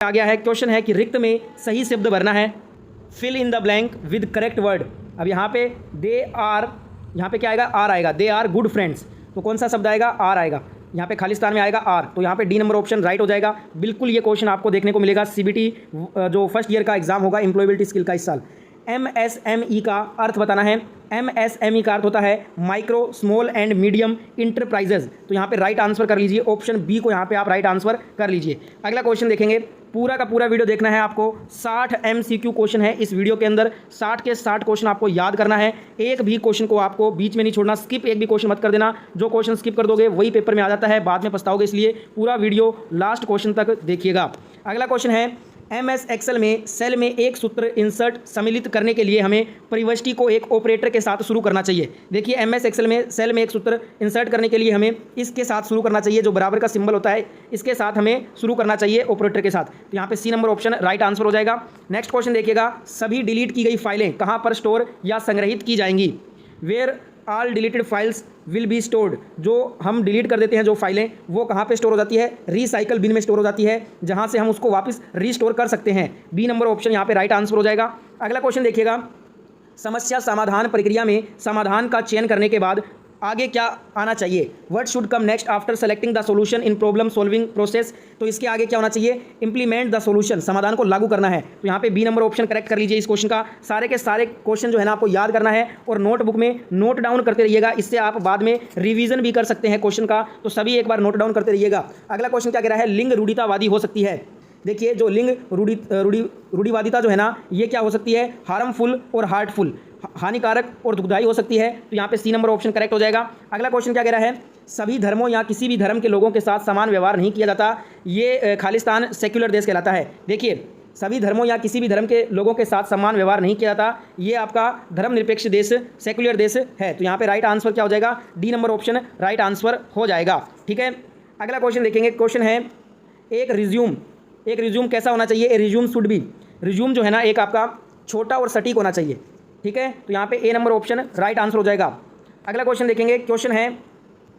आ गया है, क्वेश्चन है कि रिक्त में सही शब्द भरना है, fill in the blank with correct word. अब यहाँ पे दे आर, यहाँ पे क्या आएगा, आर आएगा, दे आर गुड फ्रेंड्स, तो कौन सा शब्द आएगा, आर आएगा। यहाँ पे खालिस्तान में आएगा आर, तो यहाँ पे डी नंबर ऑप्शन राइट हो जाएगा। बिल्कुल ये क्वेश्चन आपको देखने को मिलेगा सीबीटी जो फर्स्ट ईयर का एग्जाम होगा एम्प्लॉयबिलिटी स्किल का इस साल। एमएसएमई का अर्थ बताना है। एमएसएमई का अर्थ होता है micro small and medium enterprises, तो यहाँ पे राइट आंसर कर लीजिए, ऑप्शन बी को यहाँ पे आप राइट आंसर कर लीजिए। अगला क्वेश्चन देखेंगे, पूरा का पूरा वीडियो देखना है आपको। 60 एमसीक्यू क्वेश्चन है इस वीडियो के अंदर, 60 के 60 क्वेश्चन आपको याद करना है। एक भी क्वेश्चन को आपको बीच में नहीं छोड़ना, स्किप एक भी क्वेश्चन मत कर देना। जो क्वेश्चन स्किप कर दोगे वही पेपर में आ जाता है, बाद में पछताओगे, इसलिए पूरा वीडियो लास्ट क्वेश्चन तक देखिएगा। अगला क्वेश्चन है, एमएस एक्सेल में सेल में एक सूत्र इंसर्ट सम्मिलित करने के लिए हमें परिवष्टि को एक ऑपरेटर के साथ शुरू करना चाहिए। देखिए एमएस एक्सेल में सेल में एक सूत्र इंसर्ट करने के लिए हमें इसके साथ शुरू करना चाहिए, जो बराबर का सिंबल होता है इसके साथ हमें शुरू करना चाहिए ऑपरेटर के साथ। तो यहाँ पे C number option right answer हो जाएगा। नेक्स्ट क्वेश्चन देखिएगा, सभी डिलीट की गई फाइलें कहाँ पर स्टोर या संग्रहित की जाएंगी। Where all deleted files will be stored, जो हम डिलीट कर देते हैं जो फाइलें, वो कहाँ पे स्टोर हो जाती है, रिसाइकल बिन में स्टोर हो जाती है, जहाँ से हम उसको वापस रीस्टोर कर सकते हैं। बी नंबर ऑप्शन यहाँ पे राइट आंसर हो जाएगा। अगला क्वेश्चन देखिएगा, समस्या समाधान प्रक्रिया में समाधान का चयन करने के बाद आगे क्या आना चाहिए। What should come next after selecting the solution in problem solving process, तो इसके आगे क्या होना चाहिए, इंप्लीमेंट द सॉल्यूशन, समाधान को लागू करना है। तो यहाँ पे बी नंबर ऑप्शन करेक्ट कर लीजिए इस क्वेश्चन का। सारे के सारे क्वेश्चन जो है ना आपको याद करना है और नोटबुक में नोट डाउन करते रहिएगा, इससे आप बाद में रिवीजन भी कर सकते हैं क्वेश्चन का, तो सभी एक बार नोट डाउन करते रहिएगा। अगला क्वेश्चन क्या कह रहा है, लिंग रूढ़ितावादी हो सकती है। देखिए जो लिंग रूढ़िवादिता जो है ना, ये क्या हो सकती है, हार्मफुल और हार्टफुल, हानिकारक और दुखदायी हो सकती है। तो यहाँ पे सी नंबर ऑप्शन करेक्ट हो जाएगा। अगला क्वेश्चन क्या कह रहा है, सभी धर्मों या किसी भी धर्म के लोगों के साथ समान व्यवहार नहीं किया जाता, ये खालिस्तान सेक्युलर देश कहलाता है। देखिए सभी धर्मों या किसी भी धर्म के लोगों के साथ समान व्यवहार नहीं किया जाता, ये आपका धर्मनिरपेक्ष देश सेक्युलर देश है। तो यहाँ पे राइट आंसर क्या हो जाएगा, D number option right answer हो जाएगा। ठीक है, अगला क्वेश्चन देखेंगे। क्वेश्चन है, एक रिज्यूम कैसा होना चाहिए, ए रिज्यूम शुड बी, रिज्यूम जो है ना एक आपका छोटा और सटीक होना चाहिए। ठीक है, तो यहाँ पे A number option right answer हो जाएगा। अगला क्वेश्चन देखेंगे। क्वेश्चन है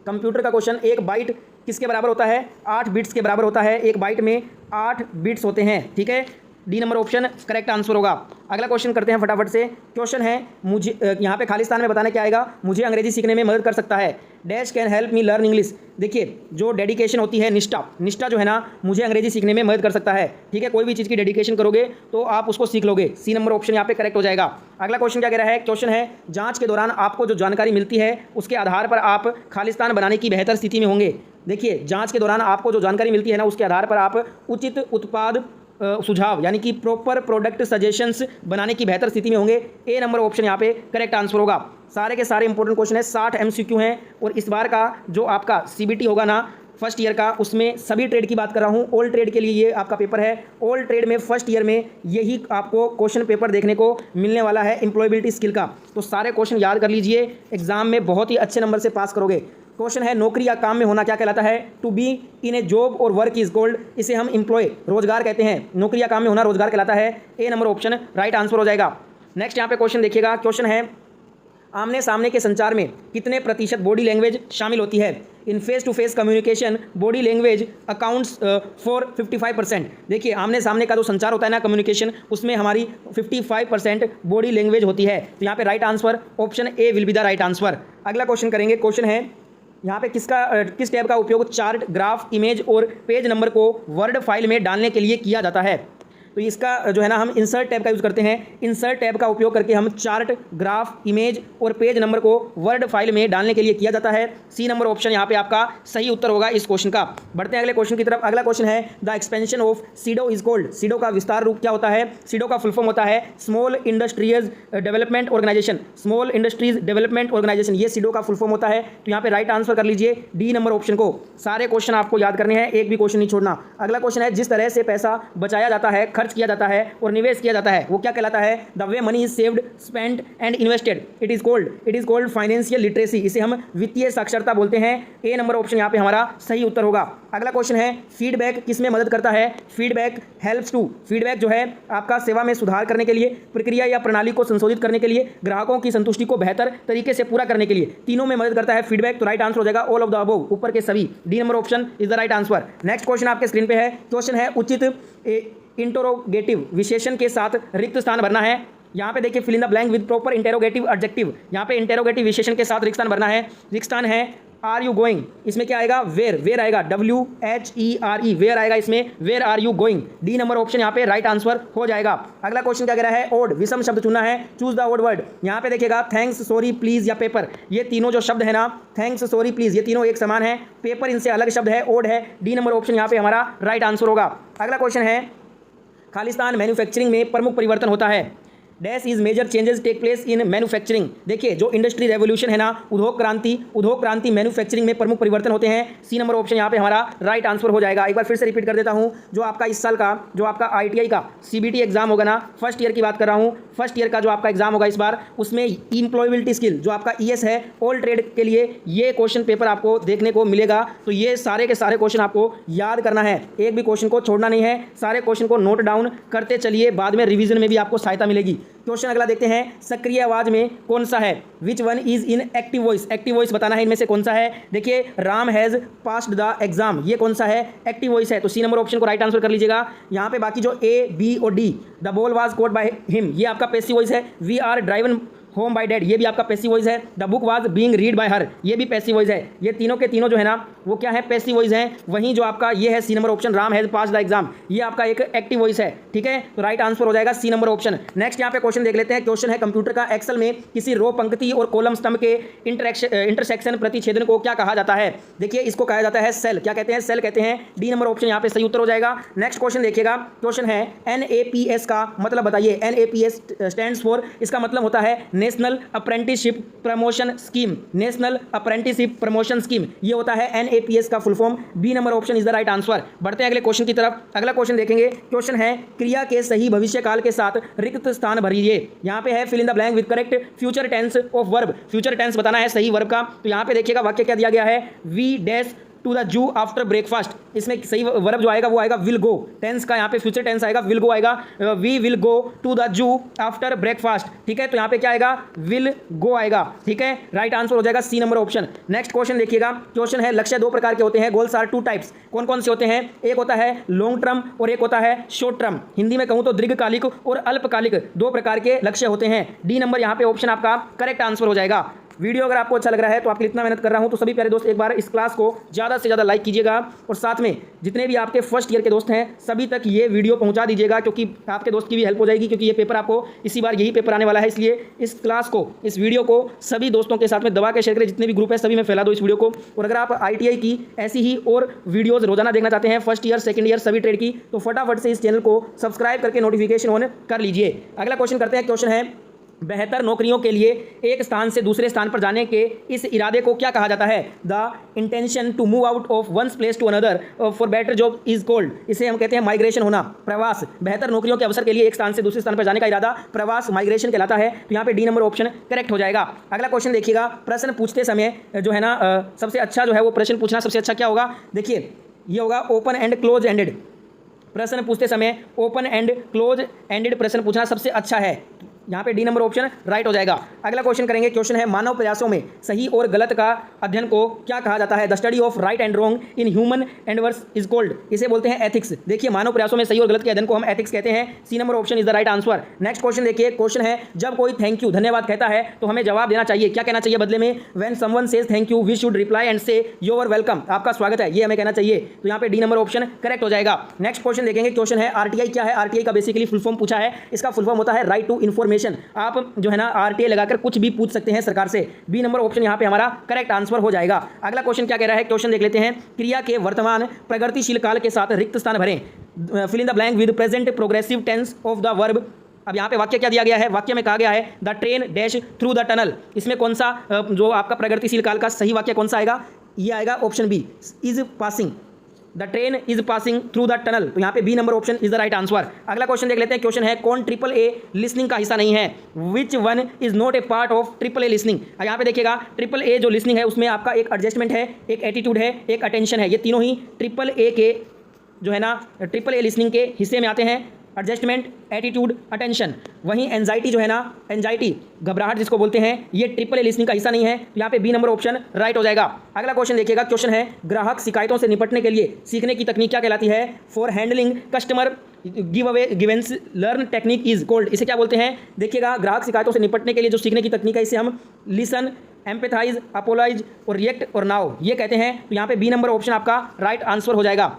कंप्यूटर का क्वेश्चन, एक बाइट किसके बराबर होता है, 8 बिट्स के बराबर होता है। एक बाइट में 8 बिट्स होते हैं। ठीक है, D number option correct answer होगा। अगला क्वेश्चन करते हैं फटाफट से। क्वेश्चन है, मुझे यहाँ पे खालिस्तान में बताना क्या आएगा, मुझे अंग्रेजी सीखने में मदद कर सकता है, dash can help me learn English. देखिए जो डेडिकेशन होती है, निष्ठा जो है ना, मुझे अंग्रेजी सीखने में मदद कर सकता है। ठीक है, कोई भी चीज़ की डेडिकेशन करोगे तो आप उसको सीख लोगे। सी नंबर ऑप्शन यहाँ पे करेक्ट हो जाएगा। अगला क्वेश्चन क्या कह रहा है, क्वेश्चन है, जाँच के दौरान आपको जो जानकारी मिलती है उसके आधार पर आप खालिस्तान बनाने की बेहतर स्थिति में होंगे। देखिए जाँच के दौरान आपको जो जानकारी मिलती है ना, उसके आधार पर आप उचित उत्पाद सुझाव यानी कि प्रॉपर प्रोडक्ट सजेशंस बनाने की बेहतर स्थिति में होंगे। ए नंबर ऑप्शन यहाँ पे करेक्ट आंसर होगा। सारे के सारे इंपॉर्टेंट क्वेश्चन है, 60 एमसीक्यू हैं, और इस बार का जो आपका सीबीटी होगा ना फर्स्ट ईयर का, उसमें सभी ट्रेड की बात कर रहा हूँ। ऑल ट्रेड के लिए ये आपका पेपर है। ऑल ट्रेड में फर्स्ट ईयर में यही आपको क्वेश्चन पेपर देखने को मिलने वाला है एम्प्लॉयबिलिटी स्किल का, तो सारे क्वेश्चन याद कर लीजिए, एग्जाम में बहुत ही अच्छे नंबर से पास करोगे। क्वेश्चन है, नौकरी या काम में होना क्या कहलाता है, to be in a job और वर्क इज कॉल्ड, इसे हम एम्प्लॉय रोजगार कहते हैं। नौकरी या काम में होना रोजगार कहलाता है। ए नंबर ऑप्शन राइट आंसर हो जाएगा। नेक्स्ट यहाँ पे क्वेश्चन देखिएगा। क्वेश्चन है, आमने सामने के संचार में कितने प्रतिशत बॉडी लैंग्वेज शामिल होती है। In face to face communication body language accounts for 55%। देखिए आमने सामने का जो संचार होता है ना, कम्युनिकेशन, उसमें हमारी 55% बॉडी लैंग्वेज होती है। तो यहाँ पे right answer option A will be the right answer. अगला क्वेश्चन करेंगे। क्वेश्चन है, यहाँ पे किस टैब का उपयोग चार्ट, ग्राफ, इमेज और पेज नंबर को वर्ड फाइल में डालने के लिए किया जाता है। तो इसका जो है ना, हम इंसर्ट टैब का यूज़ करते हैं। इंसर्ट टैब का उपयोग करके हम चार्ट, ग्राफ, इमेज और पेज नंबर को वर्ड फाइल में डालने के लिए किया जाता है। सी नंबर ऑप्शन यहाँ पे आपका सही उत्तर होगा इस क्वेश्चन का। बढ़ते हैं अगले क्वेश्चन की तरफ। अगला क्वेश्चन है, the expansion of SIDO is called, SIDO का विस्तार रूप क्या होता है। सीडो का फुल फॉर्म होता है small industries development organisation, small industries development organisation, ये सीडो का फुल फॉर्म होता है। तो यहाँ पे राइट आंसर कर लीजिए डी नंबर ऑप्शन को। सारे क्वेश्चन आपको याद करने हैं, एक भी क्वेश्चन नहीं छोड़ना। अगला क्वेश्चन है, जिस तरह से पैसा बचाया जाता है खर्च किया जाता है और निवेश किया जाता है वो क्या कहलाता है? The way money is saved, spent and invested it is called financial literacy. इसे हम वित्तीय साक्षरता बोलते हैं। ए नंबर ऑप्शन यहाँ पे हमारा सही उत्तर होगा। अगला क्वेश्चन है फीडबैक किस में मदद करता है? फीडबैक हेल्प्स टू, फीडबैक जो है आपका सेवा में सुधार करने के लिए, प्रक्रिया या प्रणाली को संशोधित करने के लिए, ग्राहकों की संतुष्टि को बेहतर तरीके से पूरा करने के लिए, तीनों में मदद करता है फीडबैक। तो राइट आंसर हो जाएगा ऑल ऑफ द अबव, ऊपर के सभी। D number option is the right answer. Next question आपके स्क्रीन पे है। क्वेश्चन है उचित इंटरोगेटिव विशेषण के साथ रिक्त स्थान भरना है। यहाँ पे देखिए fill in the blank with proper interrogative adjective. यहाँ पे इंटेरोगेटिव विशेषण के साथ रिक्त स्थान भरना है। रिक्त स्थान है आर यू गोइंग, इसमें क्या आएगा? वेयर, वेयर आएगा, WHERE, वेयर आएगा इसमें, where are you going. D number option यहाँ पे राइट आंसर हो जाएगा। अगला क्वेश्चन क्या कह रहा है? ओड, विषम शब्द चुनना है, चूज द ओड वर्ड। यहाँ पे देखिएगा थैंक्स, सॉरी, प्लीज या पेपर, ये तीनों जो शब्द है ना, थैंक्स, सॉरी, प्लीज, ये तीनों एक समान है। पेपर इनसे अलग शब्द है, ओड है। डी नंबर ऑप्शन यहाँ पे हमारा राइट आंसर होगा। अगला क्वेश्चन है खालिस्तान मैन्युफैक्चरिंग में प्रमुख परिवर्तन होता है। Dash is major changes take place in manufacturing. देखिए जो इंडस्ट्री रेवोल्यूशन है ना, उद्योग क्रांति मैन्युफैक्चरिंग में प्रमुख परिवर्तन होते हैं। सी नंबर ऑप्शन यहाँ पे हमारा राइट आंसर हो जाएगा। एक बार फिर से रिपीट कर देता हूँ, जो आपका इस साल का जो आपका ITI का CBT एग्जाम होगा ना, फर्स्ट ईयर की बात कर रहा हूँ, फर्स्ट ईयर का जो आपका एग्जाम होगा इस बार, उसमें इम्प्लॉयबिलिटी स्किल जो आपका ES है, ऑल ट्रेड के लिए ये क्वेश्चन पेपर आपको देखने को मिलेगा। तो ये सारे के सारे क्वेश्चन आपको याद करना है, एक भी क्वेश्चन को छोड़ना नहीं है, सारे क्वेश्चन को नोट डाउन करते चलिए, बाद में रिवीजन में भी आपको सहायता मिलेगी। क्वेश्चन अगला देखते हैं, सक्रिय आवाज में कौन सा है? Which one is in active voice, active voice बताना है इनमें से कौन सा है। देखिए Ram has passed the exam, ये कौन सा है? एक्टिव वॉइस है। तो सी नंबर ऑप्शन को राइट आंसर कर लीजिएगा। यहाँ पे बाकी जो A, B और D, the ball was caught by him, ये आपका पैसिव वॉइस है। We are driven home by dad, ये भी आपका पैसिव वॉइस है। The book was being read by her, ये भी पैसिव वॉइस है। ये तीनों के तीनों जो है ना, वो क्या है? पैसिव वॉइस है। वहीं जो आपका ये है C number option, Ram has pass the exam, ये आपका एक एक्टिव वॉइस है। ठीक है, तो राइट आंसर हो जाएगा सी नंबर ऑप्शन। नेक्स्ट यहाँ पे क्वेश्चन देख लेते हैं। क्वेश्चन है कंप्यूटर का एक्सेल में किसी रो, पंक्ति और कॉलम स्तंभ के इंटरसेक्शन प्रतिच्छेदन को क्या कहा जाता है? देखिए इसको कहा जाता है सेल। क्या कहते हैं? सेल कहते हैं। डी नंबर ऑप्शन यहाँ पे सही उत्तर हो जाएगा। नेक्स्ट क्वेश्चन देखिएगा। क्वेश्चन है NAPS का मतलब बताइए। NAPS स्टैंड्स फॉर, इसका मतलब होता है national apprenticeship promotion scheme, national apprenticeship promotion scheme, ये होता है NAPS का full form. B number option is the right answer. बढ़ते हैं अगले क्वेश्चन की तरफ। अगला क्वेश्चन देखेंगे। क्वेश्चन है क्रिया के सही भविष्य काल के साथ रिक्त स्थान भरिए। यहाँ पे है fill in the blank with correct future tense of verb, future tense बताना है सही वर्ब का। तो यहाँ पे देखिएगा वाक्य क्या दिया गया है, we dash to the zoo after breakfast, इसमें सही वर्ब जो आएगा वो आएगा विल गो। टेंस का यहाँ पे फ्यूचर टेंस आएगा, विल गो आएगा, we will go to the zoo after breakfast. ठीक है, तो यहाँ पे क्या आएगा? विल गो आएगा। ठीक है, राइट आंसर हो जाएगा C number option. Next question देखिएगा। क्वेश्चन है लक्ष्य दो प्रकार के होते हैं। गोल्स आर टू टाइप्स, कौन कौन से होते हैं? एक होता है लॉन्ग टर्म और एक होता है शॉर्ट टर्म। हिंदी में कहूँ तो दीर्घकालिक और अल्पकालिक दो प्रकार के लक्ष्य होते हैं। डी नंबर यहाँ पे ऑप्शन आपका करेक्ट आंसर हो जाएगा। वीडियो अगर आपको अच्छा लग रहा है तो आपके लिए इतना मेहनत कर रहा हूं, तो सभी प्यारे दोस्त एक बार इस क्लास को ज़्यादा से ज़्यादा लाइक कीजिएगा और साथ में जितने भी आपके फर्स्ट ईयर के दोस्त हैं सभी तक ये वीडियो पहुंचा दीजिएगा, क्योंकि आपके दोस्त की भी हेल्प हो जाएगी, क्योंकि ये पेपर आपको इसी बार यही पेपर आने वाला है। इसलिए इस क्लास को, इस वीडियो को सभी दोस्तों के साथ में दबा के शेयर करें, जितने भी ग्रुप है सभी में फैला दो इस वीडियो को। और अगर आप ITI की ऐसी ही और वीडियोज़ रोजाना देखना चाहते हैं, फर्स्ट ईयर सेकंड ईयर सभी ट्रेड की, तो फटाफट से इस चैनल को सब्सक्राइब करके नोटिफिकेशन ऑन कर लीजिए। अगला क्वेश्चन करते हैं। क्वेश्चन है बेहतर नौकरियों के लिए एक स्थान से दूसरे स्थान पर जाने के इस इरादे को क्या कहा जाता है? The intention to move out of one's place to another for better job is called, इसे हम कहते हैं माइग्रेशन होना, प्रवास। बेहतर नौकरियों के अवसर के लिए एक स्थान से दूसरे स्थान पर जाने का इरादा प्रवास, माइग्रेशन कहलाता है। तो यहाँ पे डी नंबर ऑप्शन करेक्ट हो जाएगा। अगला क्वेश्चन देखिएगा। प्रश्न पूछते समय जो है ना सबसे अच्छा जो है वो प्रश्न पूछना सबसे अच्छा क्या होगा? देखिए ये होगा ओपन एंड क्लोज एंडेड। प्रश्न पूछते समय ओपन एंड क्लोज एंडेड प्रश्न पूछना सबसे अच्छा है। यहाँ पे डी नंबर ऑप्शन राइट हो जाएगा। अगला क्वेश्चन करेंगे। क्वेश्चन है मानव प्रयासों में सही और गलत का अध्ययन को क्या कहा जाता है? The study of right and wrong in human endeavours is called, इसे बोलते हैं एथिक्स। देखिए मानव प्रयासों में सही और गलत के अध्ययन को हम एथिक्स कहते हैं। C number option is the right answer. Next question देखिए। क्वेश्चन है जब कोई थैंक यू धन्यवाद कहता है तो हमें जवाब देना चाहिए, क्या कहना चाहिए बदले में? When someone says thank you we should reply and say you are welcome, आपका स्वागत है, ये हमें कहना चाहिए। तो यहाँ पे डी नंबर ऑप्शन करेक्ट हो जाएगा। नेक्स्ट क्वेश्चन देखेंगे। क्वेश्चन है RTI क्या है? RTI का बेसिकली फुल फॉर्म पूछा है। इसका फुल फॉर्म होता है राइट टू इन्फॉर्मेशन। आप जो है ना RTI लगाकर कुछ भी पूछ सकते हैं सरकार से। बी नंबर ऑप्शन यहाँ पे हमारा करेक्ट आंसर हो जाएगा। अगला क्वेश्चन क्या कह रहा है? क्वेश्चन देख लेते हैं। क्रिया के वर्तमान प्रगतिशील काल के साथ रिक्त स्थान भरें। Fill in the blank with present progressive tense of the verb. अब यहाँ पे वाक्य क्या दिया गया है? वाक्य में कहा गया है the train dash through the tunnel. इसमें कौन सा जो आपका प्रगतिशील काल का सही वाक्य कौन सा आएगा? ये आएगा option B, is passing. The train is passing through the tunnel, तो यहाँ पे B number option is the right answer. अगला क्वेश्चन देख लेते हैं। क्वेश्चन है कौन ट्रिपल ए लिसनिंग का हिस्सा नहीं है? Which one is not a part of triple A listening? यहाँ पे देखिएगा ट्रिपल ए जो लिसनिंग है उसमें आपका एक एडजस्टमेंट है, एक एटीट्यूड है, एक अटेंशन है। ये तीनों ही ट्रिपल ए के जो है ना ट्रिपल ए लिसनिंग के हिस्से में आते हैं, एडजस्टमेंट, एटीट्यूड, अटेंशन। वहीं एंजाइटी जो है ना, एंजाइटी घबराहट जिसको बोलते हैं, ये ट्रिपल ए लिसनिंग का हिस्सा नहीं है, तो यहाँ पे बी नंबर ऑप्शन राइट हो जाएगा। अगला क्वेश्चन देखिएगा। क्वेश्चन है ग्राहक शिकायतों से निपटने के लिए सीखने की तकनीक क्या कहलाती है? For handling customer give away Givens learn technique is called. इसे क्या बोलते हैं? देखिएगा ग्राहक शिकायतों से निपटने के लिए जो सीखने की तकनीक है इसे हम लिसन, एम्पैथाइज, अपोलाइज और रिएक्ट और नाउ ये कहते हैं। तो यहाँ पे बी नंबर ऑप्शन आपका राइट आंसर हो जाएगा।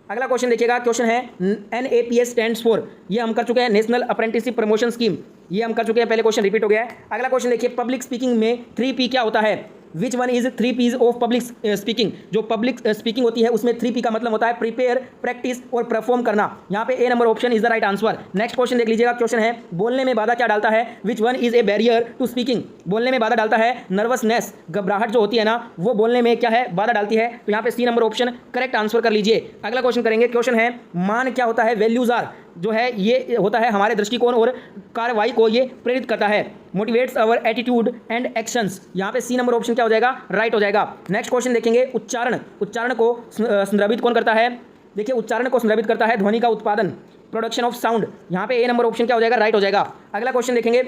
अगला क्वेश्चन देखिएगा। क्वेश्चन है NAPS स्टैंड्स फॉर, ये हम कर चुके हैं नेशनल अप्रेंटिसशिप प्रमोशन स्कीम, ये हम कर चुके हैं, पहले क्वेश्चन रिपीट हो गया है। अगला क्वेश्चन देखिए पब्लिक स्पीकिंग में 3P क्या होता है? Which one is 3Ps of public speaking? जो पब्लिक स्पीकिंग होती है उसमें 3P का मतलब होता है प्रिपेयर, प्रैक्टिस और परफॉर्म करना। यहाँ पे A number option is the right answer. Next question देख लीजिएगा। क्वेश्चन है बोलने में बाधा क्या डालता है? Which one is a barrier to speaking? बोलने में बाधा डालता है नर्वसनेस, घबराहट जो होती है ना वो बोलने में क्या है? बाधा डालती है। तो यहाँ पे C number option correct answer कर लीजिए। अगला क्वेश्चन करेंगे। क्वेश्चन है मान क्या होता है? वैल्यूज आर जो है ये होता है हमारे दृष्टिकोण और कार्रवाई को ये प्रेरित करता है, motivates our attitude and actions. यहाँ पे सी नंबर ऑप्शन क्या हो जाएगा? राइट हो जाएगा। नेक्स्ट क्वेश्चन देखेंगे। उच्चारण, उच्चारण को संदर्भित कौन करता है? देखिए उच्चारण को संदर्भित करता है ध्वनि का उत्पादन, प्रोडक्शन ऑफ साउंड। यहाँ पे ए नंबर ऑप्शन क्या हो जाएगा? राइट हो जाएगा। अगला क्वेश्चन देखेंगे।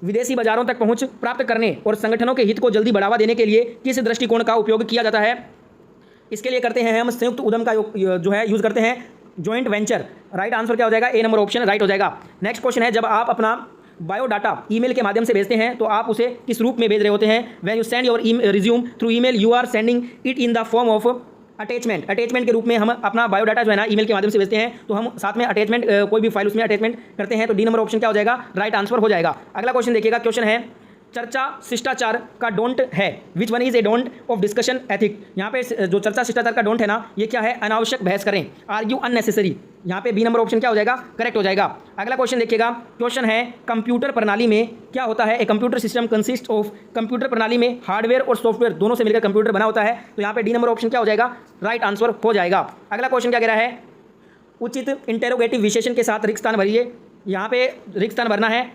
विदेशी बाजारों तक पहुँच प्राप्त करने और संगठनों के हित को जल्दी बढ़ावा देने के लिए किस दृष्टिकोण का उपयोग किया जाता है? इसके लिए करते हैं हम संयुक्त उद्यम का जो है यूज़ करते हैं, जॉइंट वेंचर। राइट आंसर क्या हो जाएगा? ए नंबर ऑप्शन राइट हो जाएगा। नेक्स्ट क्वेश्चन है जब आप अपना बायोडाटा ईमेल के माध्यम से भेजते हैं तो आप उसे किस रूप में भेज रहे होते हैं? When you send your resume through email you are sending it in the form of attachment. Attachment के रूप में हम अपना बायोडाटा जो है ना ईमेल के माध्यम से भेजते हैं तो हम साथ में अटैचमेंट कोई भी फाइल उसमें अटैचमेंट करते हैं। तो डी नंबर ऑप्शन क्या हो जाएगा? राइट आंसर हो जाएगा। अगला क्वेश्चन देखिएगा। क्वेश्चन है चर्चा शिष्टाचार का डोंट है? Which one is A don't of discussion ethic? यहाँ पे जो चर्चा शिष्टाचार का डोंट है ना ये क्या है? अनावश्यक बहस करें, आर्ग्यू अननेसेसरी। यहाँ पे बी नंबर ऑप्शन क्या हो जाएगा? करेक्ट हो जाएगा। अगला क्वेश्चन देखिएगा। क्वेश्चन है कंप्यूटर प्रणाली में क्या होता है? A computer system consist of, computer प्रणाली में हार्डवेयर और सॉफ्टवेयर दोनों से मिलकर कंप्यूटर बना होता है। तो यहाँ पे डी नंबर ऑप्शन क्या हो जाएगा? राइट आंसर हो जाएगा। अगला क्वेश्चन क्या कह रहा है? उचित इंटेरोगेटिव विशेषण के साथ रिक्त स्थान भरिए। यहाँ पे रिक्त स्थान भरना है,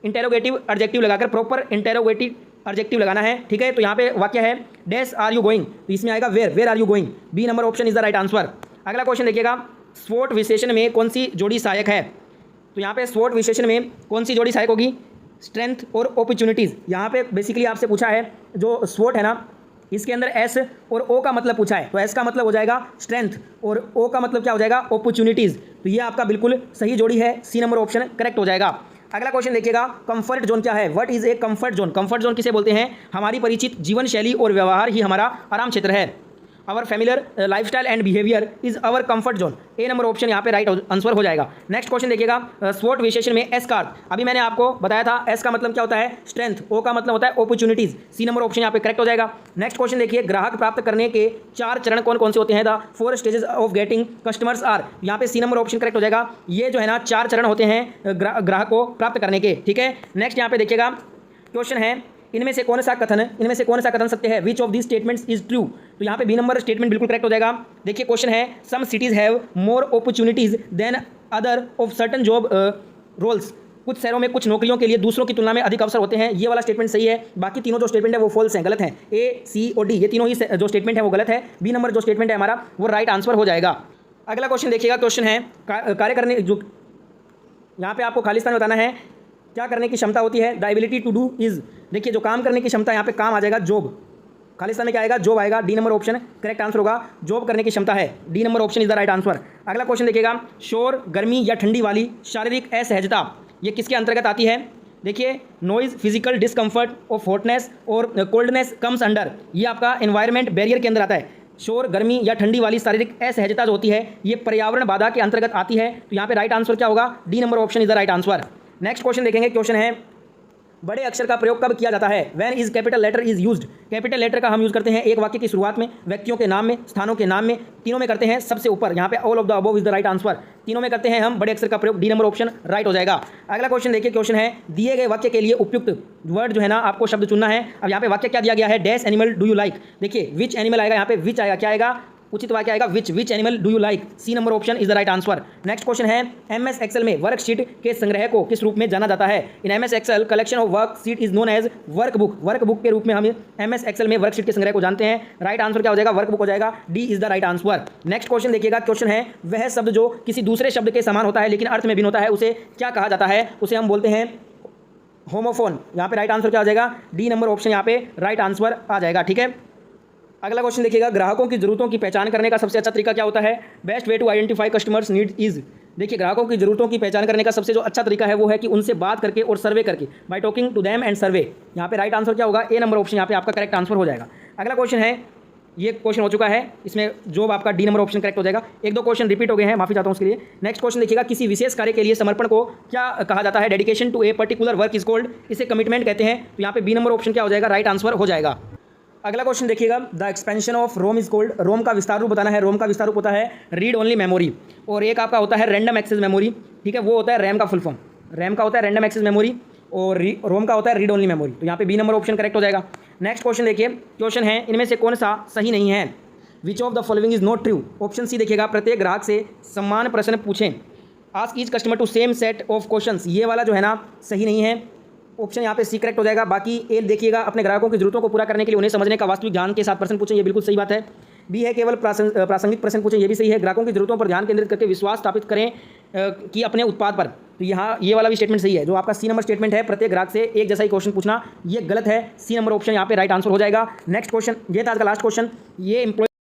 इंटेरोगेटिव एडजेक्टिव लगाकर प्रॉपर इंटेरोगेटिव एडजेक्टिव लगाना है। ठीक है, तो यहाँ पे वाक्य है डैश आर यू गोइंग, तो इसमें आएगा where are you going. B number option is the right answer. अगला क्वेश्चन देखिएगा। स्वोट विशेषण में कौन सी जोड़ी सहायक है? तो यहाँ पे स्वोट विशेषण में कौन सी जोड़ी सहायक होगी? स्ट्रेंथ और अपॉर्चुनिटीज़। यहाँ पे बेसिकली आपसे पूछा है जो स्वोट है ना इसके अंदर एस और ओ का मतलब पूछा है, तो एस का मतलब हो जाएगा स्ट्रेंथ और ओ का मतलब क्या हो जाएगा? अपॉर्चुनिटीज़। तो ये आपका बिल्कुल सही जोड़ी है, सी नंबर ऑप्शन करेक्ट हो जाएगा। अगला क्वेश्चन देखिएगा। कंफर्ट जोन क्या है? What is a comfort zone? Comfort zone किसे बोलते हैं? हमारी परिचित जीवन शैली और व्यवहार ही हमारा आराम क्षेत्र है। Our familiar lifestyle and behaviour is our comfort zone. A number option यहाँ पे राइट आंसर हो जाएगा। नेक्स्ट क्वेश्चन देखिएगा। स्वोट विशेषण में एस का अर्थ अभी मैंने आपको बताया था, एस का मतलब क्या होता है? स्ट्रेंथ, ओ का मतलब होता है अपॉर्चुनिटीज। सी नंबर ऑप्शन यहाँ पे करेक्ट हो जाएगा। नेक्स्ट क्वेश्चन देखिए। ग्राहक प्राप्त करने के 4 चरण कौन कौन से होते हैं? The 4 stages of getting customers are. यहाँ पे सी नंबर ऑप्शन करेक्ट हो जाएगा। ये जो है ना 4 चरण होते हैं ग्राहक को प्राप्त करने के। ठीक है, नेक्स्ट यहाँ पे देखिएगा। क्वेश्चन है इनमें से कौन सा कथन सत्य है? Which of this statements is true? तो यहाँ पे बी नंबर स्टेटमेंट बिल्कुल करेक्ट हो जाएगा। देखिए क्वेश्चन है some cities have more opportunities than other of certain job roles. कुछ शहरों में कुछ नौकरियों के लिए दूसरों की तुलना में अधिक अवसर होते हैं। ये वाला स्टेटमेंट सही है, बाकी तीनों जो स्टेटमेंट है वो फॉल्स हैं, गलत हैं। ए, सी और डी ये तीनों ही जो स्टेटमेंट है वो गलत है। बी नंबर जो स्टेटमेंट है हमारा वो राइट आंसर हो जाएगा। अगला क्वेश्चन देखिएगा। क्वेश्चन है कार्य करने जो यहाँ पे आपको खालिस्तान बताना है क्या करने की क्षमता होती है? The ability to do is. देखिए जो काम करने की क्षमता यहाँ पे काम आ जाएगा जॉब, खालिस्तान में क्या आएगा? जॉब आएगा। D number option correct answer होगा। जॉब करने की क्षमता है, D number option is the right answer. अगला क्वेश्चन देखिएगा। शोर, गर्मी या ठंडी वाली शारीरिक असहजता ये किसके अंतर्गत आती है? देखिए noise, physical discomfort of hotness और कोल्डनेस कम्स अंडर। ये आपका एनवायरमेंट बैरियर के अंदर आता है। शोर, गर्मी या ठंडी वाली शारीरिक असहजता जो होती है ये पर्यावरण बाधा के अंतर्गत आती है। तो यहाँ पे राइट आंसर क्या होगा? D number option is the right answer. Next question देखेंगे। क्वेश्चन है बड़े अक्षर का प्रयोग कब किया जाता है? When is capital letter is used. Capital letter का हम यूज़ करते हैं एक वाक्य की शुरुआत में, व्यक्तियों के नाम में, स्थानों के नाम में, तीनों में करते हैं सबसे ऊपर। यहाँ पे all of the above is the right answer. तीनों में करते हैं हम बड़े अक्षर का प्रयोग, डी नंबर ऑप्शन राइट हो जाएगा। अगला क्वेश्चन देखिए। क्वेश्चन है दिए गए वाक्य के लिए उपयुक्त वर्ड जो है ना आपको शब्द चुनना है। अब यहाँ पे वाक्य क्या दिया गया है? Dash animal do you like. देखिए विच एनिमल आएगा, यहाँ पे विच आएगा, क्या आएगा? उचित वाक्य आएगा which animal do you like, C number option is the right answer. Next question है MS एक्सेल में वर्कशीट के संग्रह को किस रूप में जाना जाता है? In MS Excel collection of worksheet is known as workbook. Workbook के रूप में हम MS एक्सेल में वर्कशीट के संग्रह को जानते हैं। राइट आंसर क्या हो जाएगा? वर्कबुक हो जाएगा, D is the right answer. Next question देखिएगा, क्वेश्चन है वह शब्द जो किसी दूसरे शब्द के समान होता है लेकिन अर्थ में भिन्न होता है उसे क्या कहा जाता है? उसे हम बोलते हैं होमोफोन। यहाँ पे राइट आंसर क्या हो जाएगा? डी नंबर ऑप्शन यहाँ पे राइट आंसर आ जाएगा। ठीक है, अगला क्वेश्चन देखिएगा, ग्राहकों की जरूरतों की पहचान करने का सबसे अच्छा तरीका क्या होता है? Best way to identify customers need is. देखिए, ग्राहकों की जरूरतों की पहचान करने का सबसे जो अच्छा तरीका है वो है कि उनसे बात करके और सर्वे करके, by talking to them and survey. यहाँ पे राइट आंसर क्या होगा? ए नंबर ऑप्शन यहाँ पे आपका करेक्ट आंसर हो जाएगा। अगला क्वेश्चन है, ये क्वेश्चन हो चुका है, इसमें जो आपका डी नंबर ऑप्शन करेक्ट हो जाएगा। एक दो क्वेश्चन रिपीट हो गए हैं, माफी चाहता हूँ उसके लिए। नेक्स्ट क्वेश्चन देखिएगा, किसी विशेष कार्य के लिए समर्पण को क्या कहा जाता है? Dedication to a particular work is called. इसे कमिटमेंट कहते हैं। तो यहाँ पे बी नंबर ऑप्शन क्या हो जाएगा? राइट आंसर हो जाएगा। अगला क्वेश्चन देखिएगा, the expansion of Rome is called. Rome का विस्तार रूप बताना है। रोम का विस्तार रूप होता है रीड ओनली मेमोरी, और एक आपका होता है रैंडम एक्सेस मेमोरी। ठीक है, वो होता है रैम का फुल फॉर्म। रैम का होता है रैंडम एक्सेस मेमोरी और रोम का होता है रीड ओनली मेमोरी। तो यहाँ पे बी नंबर ऑप्शन करेक्ट हो जाएगा। नेक्स्ट क्वेश्चन देखिए, क्वेश्चन है इनमें से कौन सा सही नहीं है? Which of the following is not true. Option C देखिएगा, प्रत्येक ग्राहक से समान प्रश्न पूछें। Ask each customer to same set of questions, ये वाला जो है ना सही नहीं है। ऑप्शन यहाँ पे सी करेक्ट हो जाएगा। बाकी ए देखिएगा, अपने ग्राहकों की जरूरतों को पूरा करने के लिए उन्हें समझने का वास्तविक ज्ञान के साथ प्रश्न पूछें, ये बिल्कुल सही बात है। बी है, केवल प्रासंगिक प्रश्न पूछें, ये भी सही है। ग्राहकों की जरूरतों पर ध्यान केंद्रित करके विश्वास स्थापित करें कि अपने उत्पाद पर। तो यहाँ ये वाला भी स्टेटमेंट सही है। जो आपका सी नंबर स्टेटमेंट है, प्रत्येक ग्राहक से एक जैसा ही क्वेश्चन पूछना, ये गलत है। सी नंबर ऑप्शन यहाँ पे राइट आंसर हो जाएगा। नेक्स्ट क्वेश्चन, ये था आज का लास्ट क्वेश्चन। ये एम्प्लॉय